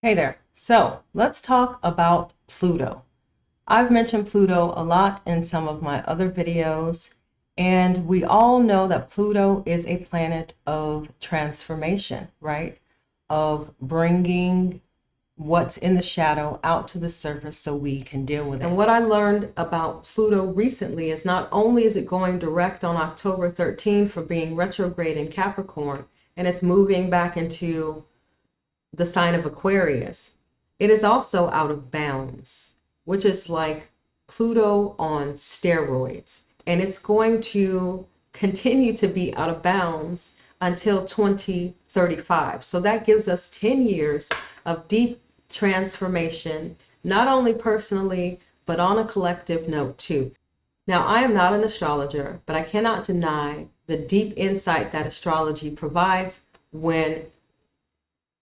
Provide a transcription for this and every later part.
Hey there. So let's talk about Pluto. I've mentioned Pluto a lot in some of my other videos, and we all know that Pluto is a planet of transformation, right? Of bringing what's in the shadow out to the surface so we can deal with it. And what I learned about Pluto recently is not only is it going direct on October 13th for being retrograde in Capricorn, and it's moving back into the sign of Aquarius, it is also out of bounds, which is like Pluto on steroids. And it's going to continue to be out of bounds until 2035. So that gives us 10 years of deep transformation, not only personally, but on a collective note too. Now, I am not an astrologer, but I cannot deny the deep insight that astrology provides when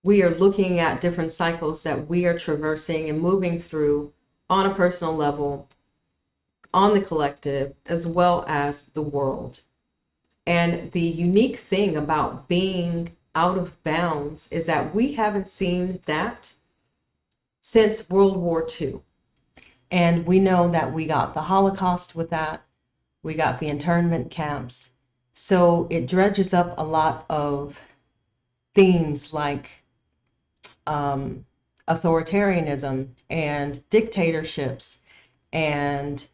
we are looking at different cycles that we are traversing and moving through on a personal level, on the collective, as well as the world. And the unique thing about being out of bounds is that we haven't seen that since World War II. And we know that we got the Holocaust with that, we got the internment camps. So it dredges up a lot of themes like authoritarianism and dictatorships and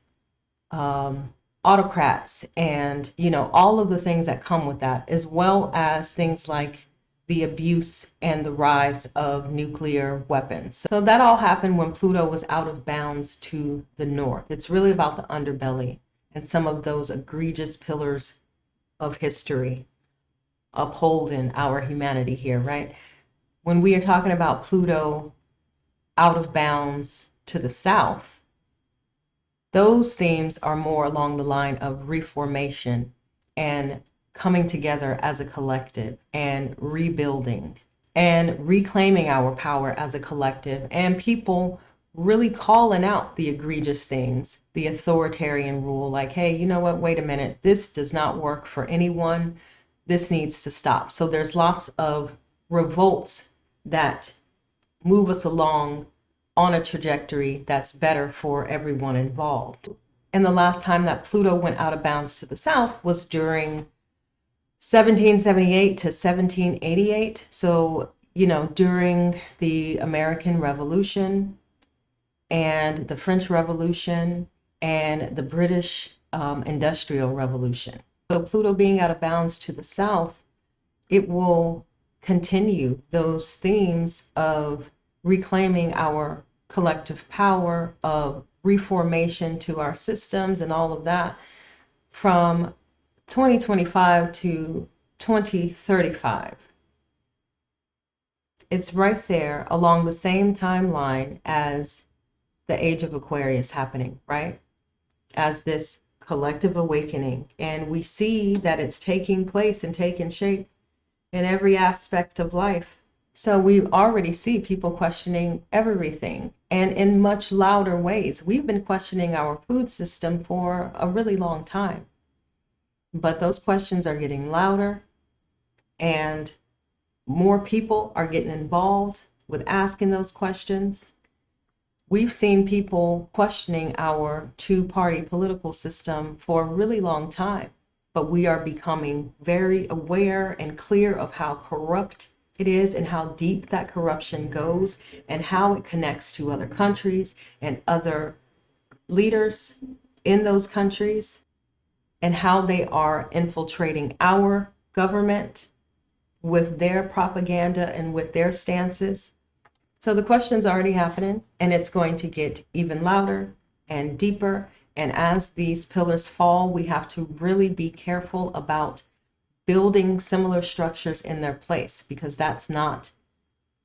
autocrats and all of the things that come with that, as well as things like the abuse and the rise of nuclear weapons. So that all happened when Pluto was out of bounds to the north. It's really about the underbelly and some of those egregious pillars of history upholding our humanity here, right? When we are talking about Pluto out of bounds to the south, those themes are more along the line of reformation and coming together as a collective and rebuilding and reclaiming our power as a collective, and people really calling out the egregious things, the authoritarian rule, like, hey, you know what, wait a minute, this does not work for anyone, this needs to stop. So there's lots of revolts that move us along on a trajectory that's better for everyone involved. And the last time that Pluto went out of bounds to the south was during 1778 to 1788. So, during the American Revolution and the French Revolution and the British Industrial Revolution. So Pluto being out of bounds to the south, it will continue those themes of reclaiming our collective power, of reformation to our systems and all of that from 2025 to 2035. It's right there along the same timeline as the age of Aquarius happening, right? As this collective awakening. And we see that it's taking place and taking shape in every aspect of life. So we already see people questioning everything, and in much louder ways. We've been questioning our food system for a really long time, but those questions are getting louder and more people are getting involved with asking those questions. We've seen people questioning our two-party political system for a really long time, but we are becoming very aware and clear of how corrupt it is and how deep that corruption goes and how it connects to other countries and other leaders in those countries and how they are infiltrating our government with their propaganda and with their stances. So the question's already happening, and it's going to get even louder and deeper. And as these pillars fall, we have to really be careful about building similar structures in their place, because that's not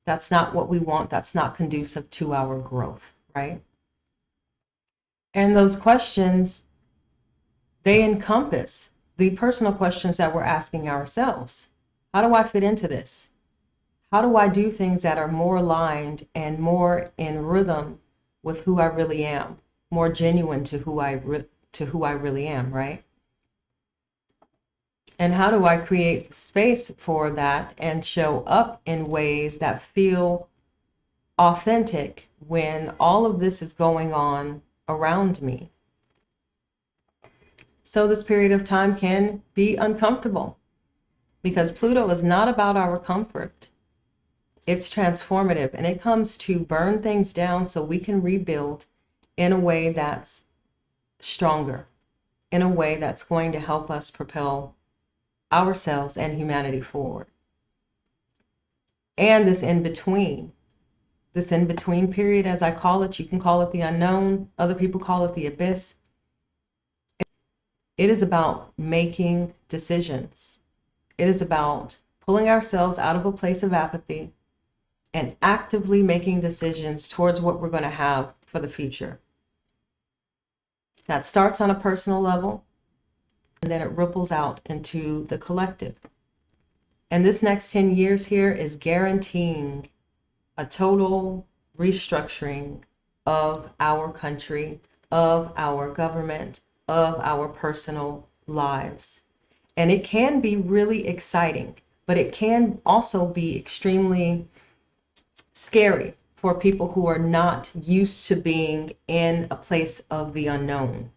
what we want. That's not conducive to our growth, right? And those questions, they encompass the personal questions that we're asking ourselves. How do I fit into this? How do I do things that are more aligned and more in rhythm with who I really am, more genuine to who I really am, right? And how do I create space for that and show up in ways that feel authentic when all of this is going on around me. So this period of time can be uncomfortable because Pluto is not about our comfort. It's transformative, and it comes to burn things down so we can rebuild in a way that's stronger, in a way that's going to help us propel ourselves and humanity forward. And this in between period, as I call it, you can call it the unknown, other people call it the abyss. It is about making decisions. It is about pulling ourselves out of a place of apathy and actively making decisions towards what we're going to have for the future. That starts on a personal level, and then it ripples out into the collective. And this next 10 years here is guaranteeing a total restructuring of our country, of our government, of our personal lives. And it can be really exciting, but it can also be extremely scary for people who are not used to being in a place of the unknown.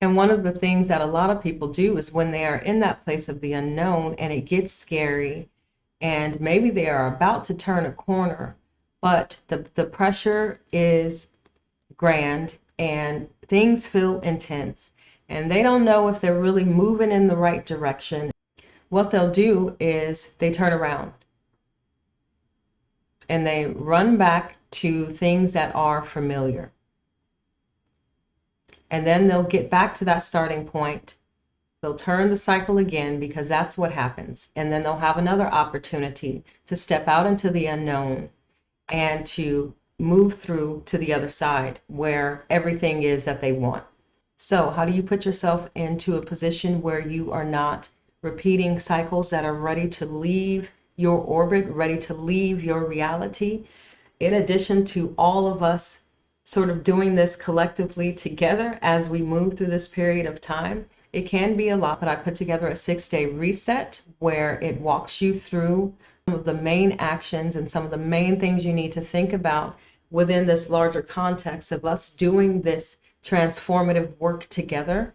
And one of the things that a lot of people do is when they are in that place of the unknown and it gets scary and maybe they are about to turn a corner, but the pressure is grand and things feel intense and they don't know if they're really moving in the right direction. What they'll do is they turn around and they run back to things that are familiar. And then they'll get back to that starting point. They'll turn the cycle again because that's what happens. And then they'll have another opportunity to step out into the unknown and to move through to the other side where everything is that they want. So how do you put yourself into a position where you are not repeating cycles that are ready to leave your orbit, ready to leave your reality? In addition to all of us sort of doing this collectively together as we move through this period of time, it can be a lot, but I put together a 6-day reset where it walks you through some of the main actions and some of the main things you need to think about within this larger context of us doing this transformative work together.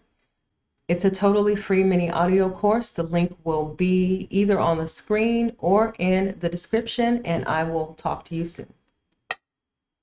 It's a totally free mini audio course. The link will be either on the screen or in the description, and I will talk to you soon.